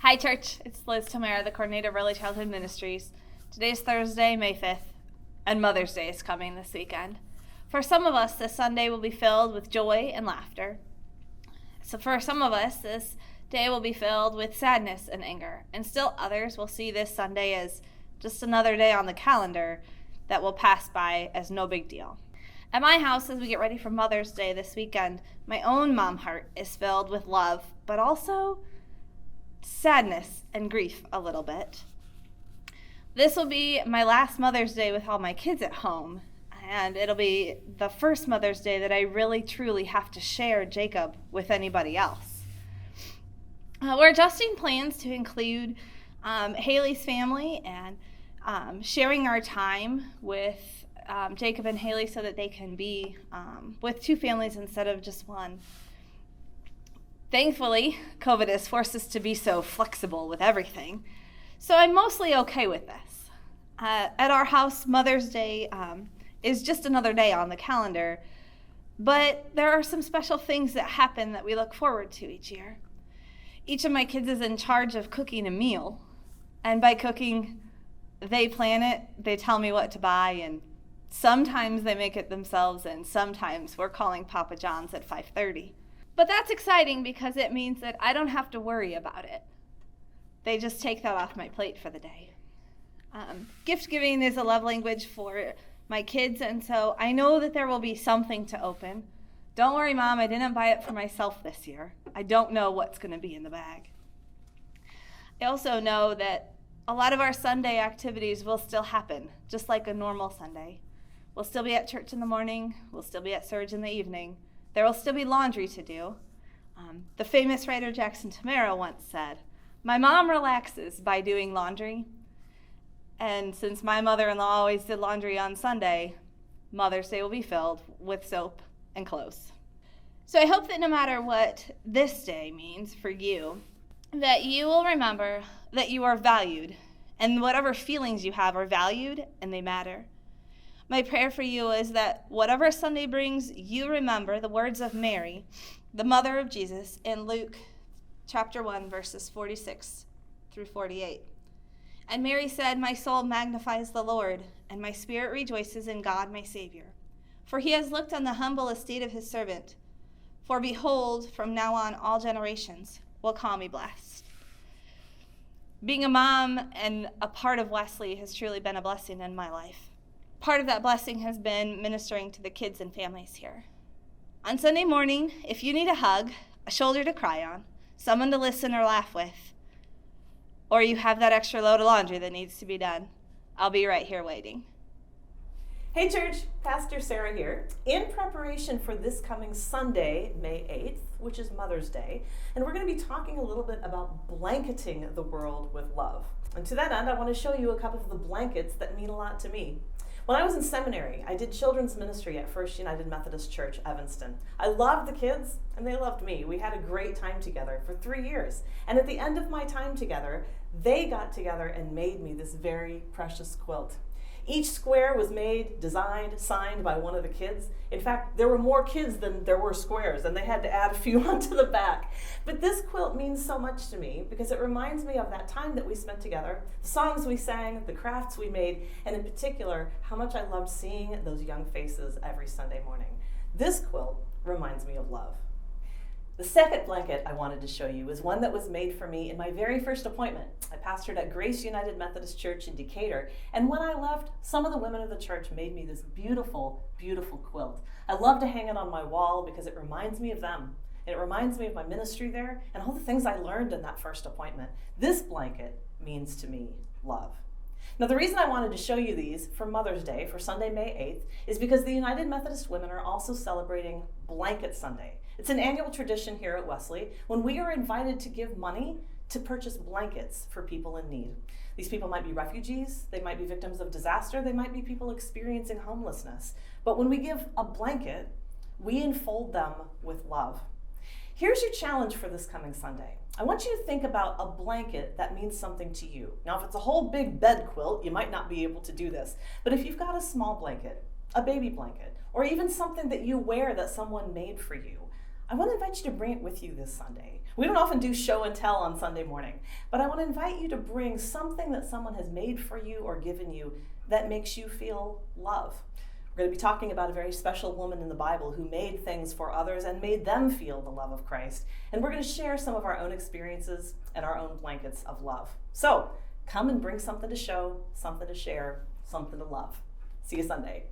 Hi, church. It's Liz Tomera, the coordinator of Early Childhood Ministries. Today's Thursday, May 5th, and Mother's Day is coming this weekend. For some of us, this Sunday will be filled with joy and laughter. So for some of us, this day will be filled with sadness and anger. And still others will see this Sunday as just another day on the calendar that will pass by as no big deal. At my house, as we get ready for Mother's Day this weekend, my own mom heart is filled with love, but also sadness and grief a little bit. This will be my last Mother's Day with all my kids at home, and it'll be the first Mother's Day that I really truly have to share Jacob with anybody else. We're adjusting plans to include Haley's family and sharing our time with Jacob and Haley so that they can be with two families instead of just one. Thankfully, COVID has forced us to be so flexible with everything, so I'm mostly okay with this. At our house, Mother's Day is just another day on the calendar, but there are some special things that happen that we look forward to each year. Each of my kids is in charge of cooking a meal, and by cooking, they plan it, they tell me what to buy, and sometimes they make it themselves, and sometimes we're calling Papa John's at 5:30. But that's exciting because it means that I don't have to worry about it. They just take that off my plate for the day. Gift giving is a love language for my kids, and so I know that there will be something to open. Don't worry, Mom, I didn't buy it for myself this year. I don't know what's going to be in the bag. I also know that a lot of our Sunday activities will still happen, just like a normal Sunday. We'll still be at church in the morning. We'll still be at Surge in the evening. There will still be laundry to do. The famous writer Tomera once said, "My mom relaxes by doing laundry." And since my mother-in-law always did laundry on Sunday, Mother's Day will be filled with soap and clothes. So I hope that no matter what this day means for you, that you will remember that you are valued, and whatever feelings you have are valued and they matter. My prayer for you is that whatever Sunday brings, you remember the words of Mary, the mother of Jesus, in Luke chapter 1, verses 46 through 48. And Mary said, "My soul magnifies the Lord, and my spirit rejoices in God my Savior. For he has looked on the humble estate of his servant. For behold, from now on all generations will call me blessed." Being a mom and a part of Wesley has truly been a blessing in my life. Part of that blessing has been ministering to the kids and families here. On Sunday morning, if you need a hug, a shoulder to cry on, someone to listen or laugh with, or you have that extra load of laundry that needs to be done, I'll be right here waiting. Hey church, Pastor Sara here, in preparation for this coming Sunday, May 8th, which is Mother's Day, and we're going to be talking a little bit about blanketing the world with love. And to that end, I want to show you a couple of the blankets that mean a lot to me. When I was in seminary, I did children's ministry at Wesley United Methodist Church, Evanston. I loved the kids, and they loved me. We had a great time together for 3 years. And at the end of my time together, they got together and made me this very precious quilt. Each square was made, designed, signed by one of the kids. In fact, there were more kids than there were squares, and they had to add a few onto the back. But this quilt means so much to me because it reminds me of that time that we spent together, the songs we sang, the crafts we made, and in particular, how much I loved seeing those young faces every Sunday morning. This quilt reminds me of love. The second blanket I wanted to show you is one that was made for me in my very first appointment. I pastored at Grace United Methodist Church in Decatur, and when I left, some of the women of the church made me this beautiful, beautiful quilt. I love to hang it on my wall because it reminds me of them, and it reminds me of my ministry there and all the things I learned in that first appointment. This blanket means to me love. Now, the reason I wanted to show you these for Mother's Day, for Sunday, May 8th, is because the United Methodist Women are also celebrating Blanket Sunday. It's an annual tradition here at Wesley when we are invited to give money to purchase blankets for people in need. These people might be refugees, they might be victims of disaster, they might be people experiencing homelessness. But when we give a blanket, we enfold them with love. Here's your challenge for this coming Sunday. I want you to think about a blanket that means something to you. Now, if it's a whole big bed quilt, you might not be able to do this. But if you've got a small blanket, a baby blanket, or even something that you wear that someone made for you, I want to invite you to bring it with you this Sunday. We don't often do show and tell on Sunday morning, but I want to invite you to bring something that someone has made for you or given you that makes you feel love. We're going to be talking about a very special woman in the Bible who made things for others and made them feel the love of Christ. And we're going to share some of our own experiences and our own blankets of love. So come and bring something to show, something to share, something to love. See you Sunday.